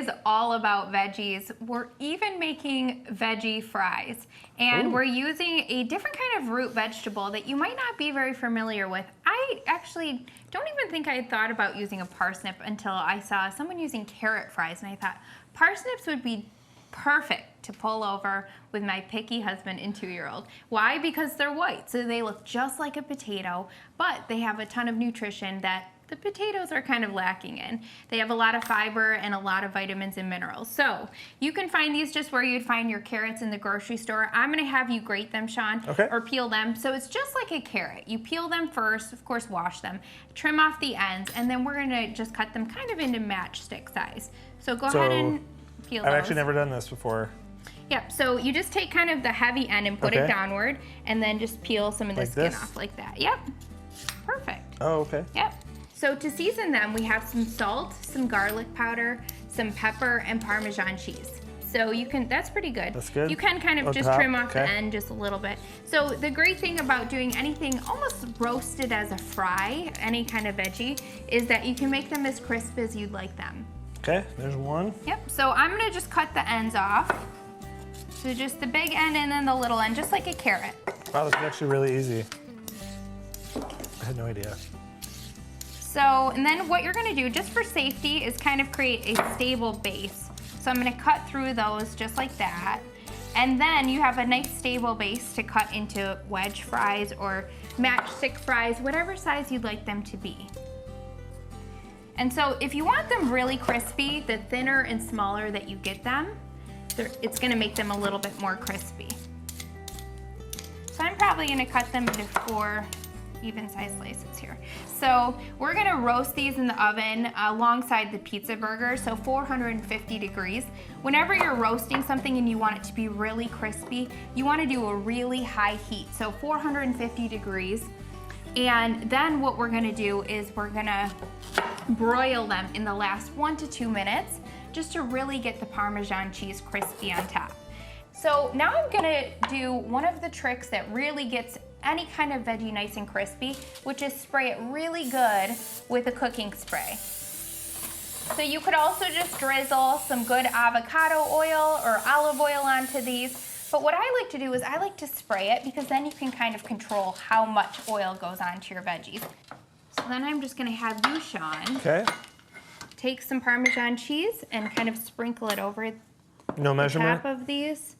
is all about veggies. We're even making veggie fries. And we're using a different kind of root vegetable that you might not be very familiar with. I actually don't even think I had thought about using a parsnip until I saw someone using carrot fries, and I thought parsnips would be perfect to pull over with my picky husband and 2-year-old. Why? Because they're white, so they look just like a potato, but they have a ton of nutrition that the potatoes are kind of lacking in. They have a lot of fiber and a lot of vitamins and minerals. So you can find these just where you'd find your carrots in the grocery store. I'm gonna have you grate them, Sean, or peel them. So it's just like a carrot. You peel them first, of course wash them, trim off the ends, and then we're gonna just cut them kind of into matchstick size. So go ahead and peel those. I've actually never done this before. Yep, so you just take kind of the heavy end and put it downward, and then just peel some of the skin off like that. Yep, perfect. Oh, okay. Yep. So to season them, we have some salt, some garlic powder, some pepper, and Parmesan cheese. So you can, that's pretty good. That's good. You can kind of just trim off the end just a little bit. So the great thing about doing anything almost roasted as a fry, any kind of veggie, is that you can make them as crisp as you'd like them. Okay, there's one. Yep, so I'm gonna just cut the ends off. So just the big end and then the little end, just like a carrot. Wow, that's actually really easy. I had no idea. So, and then what you're gonna do, just for safety, is kind of create a stable base. So I'm gonna cut through those just like that. And then you have a nice stable base to cut into wedge fries or matchstick fries, whatever size you'd like them to be. And so if you want them really crispy, the thinner and smaller that you get them, it's gonna make them a little bit more crispy. So I'm probably gonna cut them into 4 even-sized slices here. So we're gonna roast these in the oven alongside the pizza burger, so 450 degrees. Whenever you're roasting something and you want it to be really crispy, you wanna do a really high heat, so 450 degrees. And then what we're gonna do is we're gonna broil them in the last 1 to 2 minutes just to really get the Parmesan cheese crispy on top. So now I'm gonna do one of the tricks that really gets any kind of veggie nice and crispy, which is spray it really good with a cooking spray. So you could also just drizzle some good avocado oil or olive oil onto these. But what I like to do is I like to spray it because then you can kind of control how much oil goes onto your veggies. So then I'm just gonna have you, Sean, take some Parmesan cheese and kind of sprinkle it over no measurement? the top of these.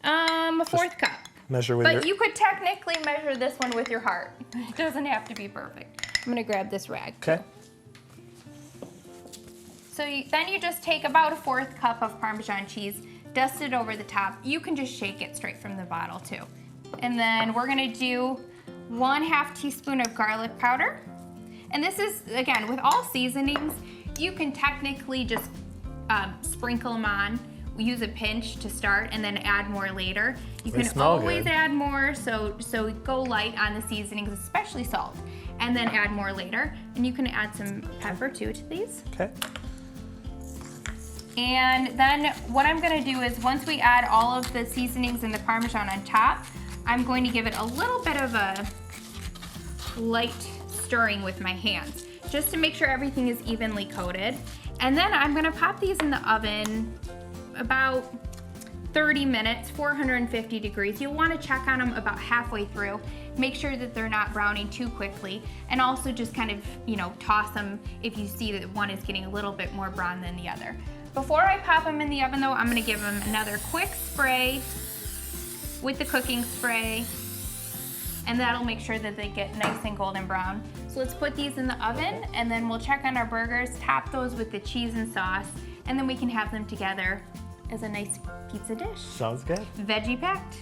A 1/4 cup. Measure with But you could technically measure this one with your heart. It doesn't have to be perfect. I'm gonna grab this rag. Okay. So then you just take about a 1/4 cup of Parmesan cheese, dust it over the top. You can just shake it straight from the bottle too. And then we're gonna do 1/2 teaspoon of garlic powder. And this is, again, with all seasonings, you can technically just sprinkle them on. We use a pinch to start and then add more later. You can always add more, so go light on the seasonings, especially salt, and then add more later. And you can add some pepper too to these. Okay. And then what I'm gonna do is once we add all of the seasonings and the Parmesan on top, I'm going to give it a little bit of a light stirring with my hands, just to make sure everything is evenly coated. And then I'm gonna pop these in the oven about 30 minutes, 450 degrees. You'll wanna check on them about halfway through. Make sure that they're not browning too quickly. And also just kind of, toss them if you see that one is getting a little bit more brown than the other. Before I pop them in the oven though, I'm gonna give them another quick spray with the cooking spray, and that'll make sure that they get nice and golden brown. So let's put these in the oven, and then we'll check on our burgers, top those with the cheese and sauce, and then we can have them together as a nice pizza dish. Sounds good. Veggie packed.